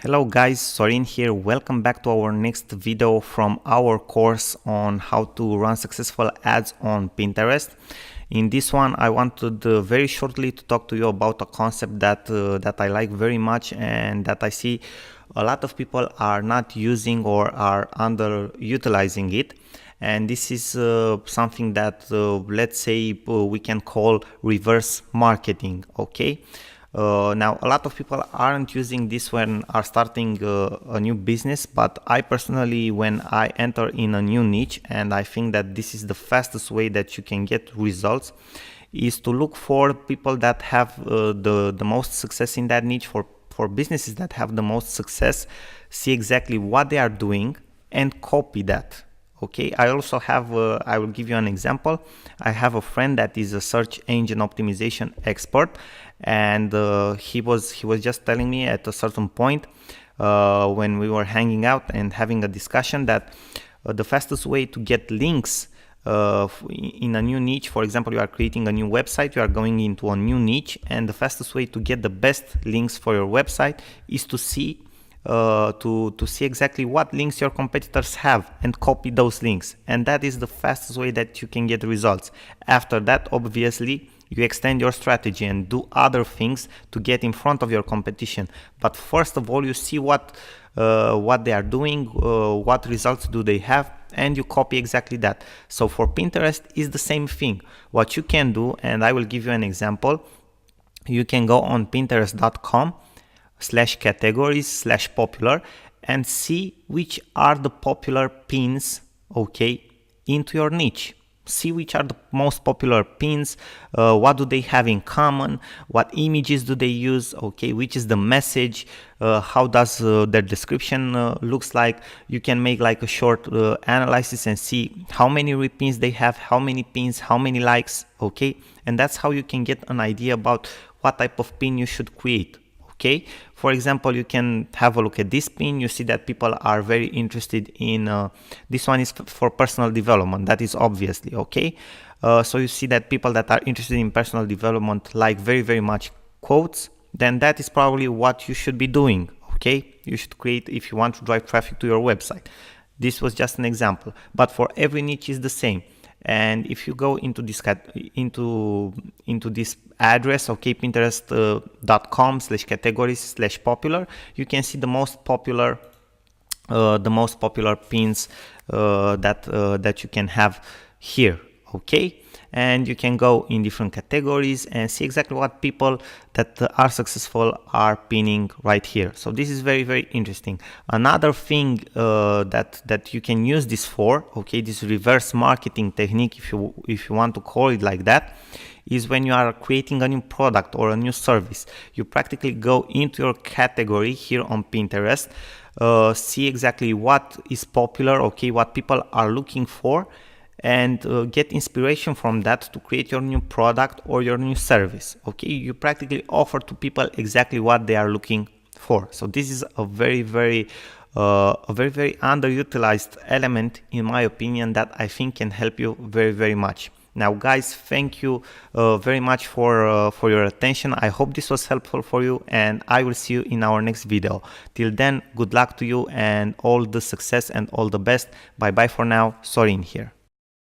Hello guys, Sorin here. Welcome back to our next video from our course on how to run successful ads on Pinterest. In this one, I wanted very shortly to talk to you about a concept that I like very much and that I see a lot of people are not using or are underutilizing it. And this is something that let's say we can call reverse marketing. Okay. Now, a lot of people aren't using this when are starting a new business, but I personally, when I enter in a new niche, and I think that this is the fastest way that you can get results, is to look for people that have the most success in that niche, for businesses that have the most success, see exactly what they are doing and copy that. Okay, I also have, I will give you an example. I have a friend that is a search engine optimization expert, and he was just telling me at a certain point when we were hanging out and having a discussion that the fastest way to get links in a new niche, for example, you are creating a new website, you are going into a new niche, and the fastest way to get the best links for your website is to see exactly what links your competitors have and copy those links, and that is the fastest way that you can get results. After that, obviously, you extend your strategy and do other things to get in front of your competition, but first of all you see what they are doing, what results do they have, and you copy exactly that. So for Pinterest is the same thing. What you can do, and I will give you an example, you can go on pinterest.com/categories/popular and see which are the popular pins, okay, into your niche. See which are the most popular pins, what do they have in common, what images do they use, okay, which is the message, how does their description looks like. You can make like a short analysis and see how many repins they have, how many pins, how many likes, okay, and that's how you can get an idea about what type of pin you should create. Okay, for example, you can have a look at this pin. You see that people are very interested in this one is for personal development. That is obviously okay. So you see that people that are interested in personal development like very much quotes. Then that is probably what you should be doing. Okay, you should create if you want to drive traffic to your website. This was just an example, but for every niche is the same. And if you go into this into this address, okay, pinterest.com/categories/popular, you can see the most popular pins that you can have here, okay, and you can go in different categories and see exactly what people that are successful are pinning right here. So this is very interesting. Another thing that you can use this for, okay, this reverse marketing technique, if you want to call it like that, is when you are creating a new product or a new service. You practically go into your category here on Pinterest, see exactly what is popular, okay, what people are looking for, and get inspiration from that to create your new product or your new service. Okay, you practically offer to people exactly what they are looking for. So this is a very underutilized element, in my opinion, that I think can help you very much. Now guys, thank you very much for your attention. I hope this was helpful for you, and I will see you in our next video. Till then, good luck to you and all the success and all the best. Bye bye for now. Sorin here.